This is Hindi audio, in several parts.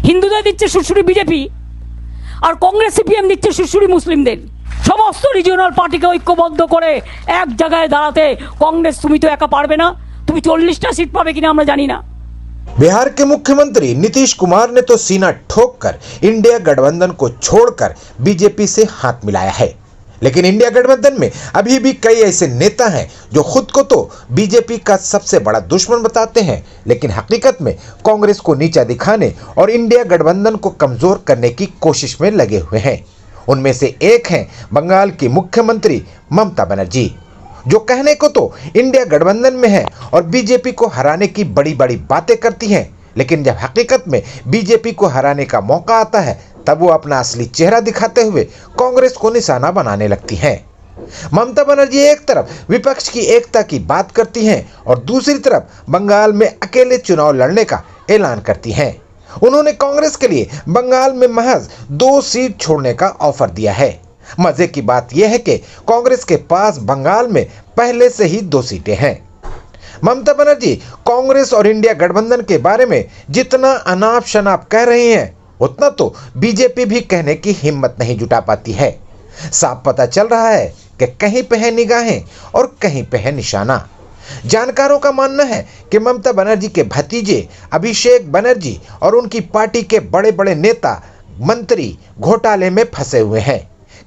হিন্দুদের দিচ্ছে সুরসুরি বিজেপি, আর কংগ্রেস সিপিএম দিচ্ছে সুরসুরি মুসলিমদের। সমস্ত রিজিওনাল পার্টিকে ঐক্যবদ্ধ করে এক জায়গায় দাঁড়াতে কংগ্রেস তুমি তো একা পারবে না, তুমি 40টা সিট পাবে কিনা আমরা জানি না। बिहार के मुख्यमंत्री नीतीश कुमार ने तो सीना ठोककर इंडिया गठबंधन को छोड़कर बीजेपी से हाथ मिलाया है, लेकिन इंडिया गठबंधन में अभी भी कई ऐसे नेता हैं जो खुद को तो बीजेपी का सबसे बड़ा दुश्मन बताते हैं, लेकिन हकीकत में कांग्रेस को नीचा दिखाने और इंडिया गठबंधन को कमजोर करने की कोशिश में लगे हुए हैं। उनमें से एक हैं बंगाल की मुख्यमंत्री ममता बनर्जी, जो कहने को तो इंडिया गठबंधन में है और बीजेपी को हराने की बड़ी बड़ी बातें करती हैं, लेकिन जब हकीकत में बीजेपी को हराने का मौका आता है तब वो अपना असली चेहरा दिखाते हुए कांग्रेस को निशाना बनाने लगती हैं। ममता बनर्जी एक तरफ विपक्ष की एकता की बात करती हैं और दूसरी तरफ बंगाल में अकेले चुनाव लड़ने का ऐलान करती हैं। उन्होंने कांग्रेस के लिए बंगाल में महज 2 सीट छोड़ने का ऑफर दिया है। मजे की बात यह है कि कांग्रेस के पास बंगाल में पहले से ही 2 सीटें हैं। ममता बनर्जी कांग्रेस और इंडिया गठबंधन के बारे में जितना अनाप शनाप कह रही हैं, उतना तो बीजेपी भी कहने की हिम्मत नहीं जुटा पाती है। साफ पता चल रहा है कि कहीं पे है निगाहें और कहीं पे है निशाना। जानकारों का मानना है कि ममता बनर्जी के भतीजे अभिषेक बनर्जी और उनकी पार्टी के बड़े बड़े नेता मंत्री घोटाले में फंसे हुए हैं।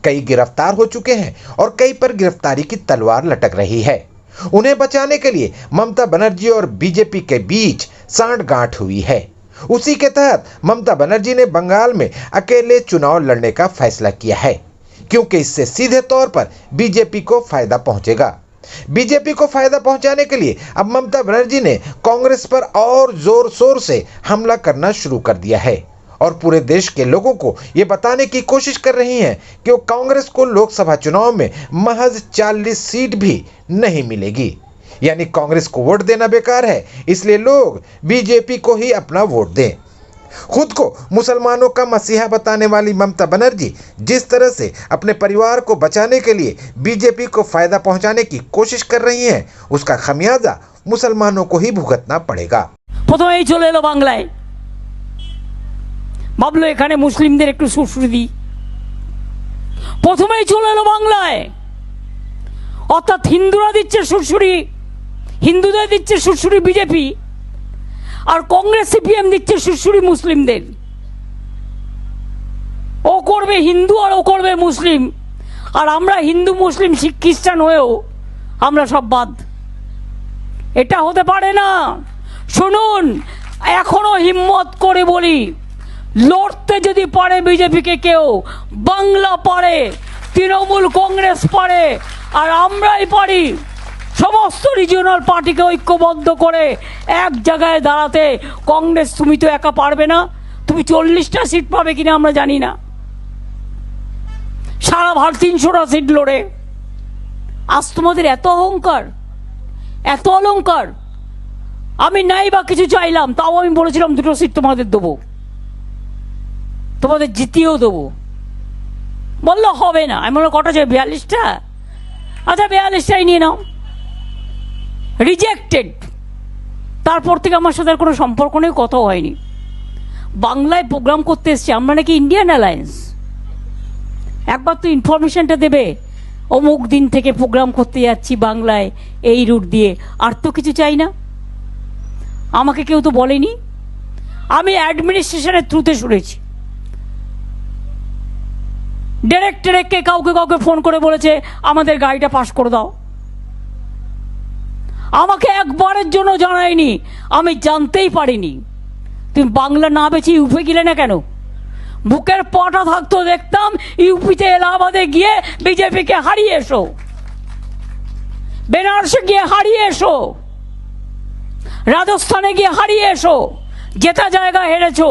कई गिरफ्तार हो चुके हैं और कई पर गिरफ्तारी की तलवार लटक रही है। उन्हें बचाने के लिए ममता बनर्जी और बीजेपी के बीच सांठगांठ हुई है। उसी के तहत ममता बनर्जी ने बंगाल में अकेले चुनाव लड़ने का फैसला किया है, क्योंकि इससे सीधे तौर पर बीजेपी को फायदा पहुंचेगा। बीजेपी को फायदा पहुंचाने के लिए अब ममता बनर्जी ने कांग्रेस पर और जोर शोर से हमला करना शुरू कर दिया है और पूरे देश के लोगों को ये बताने की कोशिश कर रही हैं कि वो कांग्रेस को लोकसभा चुनाव में महज 40 सीट भी नहीं मिलेगी, यानी कांग्रेस को वोट देना बेकार है, इसलिए लोग बीजेपी को ही अपना वोट दें। खुद को मुसलमानों का मसीहा बताने वाली ममता बनर्जी जिस तरह से अपने परिवार को बचाने के लिए बीजेपी को फायदा पहुंचाने की कोशिश कर रही हैं, उसका खमियाजा मुसलमानों को ही भुगतना पड़ेगा। প্রথমেই চলে এলো বাংলায়, ভাবলো এখানে মুসলিমদের একটু সুরসুরি দিই, প্রথমেই চলে এলো বাংলায়। অর্থাৎ হিন্দুরা দিচ্ছে সুরসুরি, হিন্দুদের দিচ্ছে সুরসুরি বিজেপি, আর কংগ্রেস সিপিএম দিচ্ছে সুরসুরি মুসলিমদের। ও করবে হিন্দু আর ও করবে মুসলিম, আর আমরা হিন্দু মুসলিম শিখ খ্রিস্টান হয়েও আমরা সব বাদ। এটা হতে পারে না। শুনুন, এখনো হিম্মত করে বলি, লড়তে যদি পারে বিজেপিকে কেউ, বাংলা পারে, তৃণমূল কংগ্রেস পারে, আর আমরাই পারি। সমস্ত রিজিওনাল পার্টিকে ঐক্যবদ্ধ করে এক জায়গায় দাঁড়াতে কংগ্রেস তুমি তো একা পারবে না, তুমি 40টা সিট পাবে কিনা আমরা জানি না। সারা ভারত 300টা সিট লড়ে। আজ তোমাদের এত অহংকার, এত অলংকার। আমি নাই বা কিছু চাইলাম, তাও আমি বলেছিলাম 2টো সিট তোমাদের দেবো, তোমাদের জিতিয়েও দেবো। বললো হবে না। আমি বললাম কটা চাই? 42টা। আচ্ছা 42টাই নিয়ে নাও। রিজেক্টেড। তারপর থেকে আমার সাথে আর কোনো সম্পর্ক নেই, কথাও হয়নি। বাংলায় প্রোগ্রাম করতে এসছি, আমরা নাকি ইন্ডিয়ান অ্যালায়েন্স। একবার তো ইনফরমেশনটা দেবে, অমুক দিন থেকে প্রোগ্রাম করতে যাচ্ছি বাংলায় এই রুট দিয়ে। আর তো কিছু চাই না। আমাকে কেউ তো বলেনি, আমি অ্যাডমিনিস্ট্রেশনের থ্রুতে শুনেছি। ডিরেক্টরকে কাউকে কাউকে ফোন করে বলেছে আমাদের গাড়িটা পাস করে দাও। আমাকে একবারের জন্য জানায়নি, আমি জানতেই পারিনি। তুমি বাংলা না বেছে ইউপি গেলে না কেন? বুকের পাটা থাকতো দেখতাম ইউপিতে এলাহাবাদে গিয়ে বিজেপিকে হারিয়ে এসো, বেনারসে গিয়ে হারিয়ে এসো, রাজস্থানে গিয়ে হারিয়ে এসো, যেটা জায়গা হেরেছো।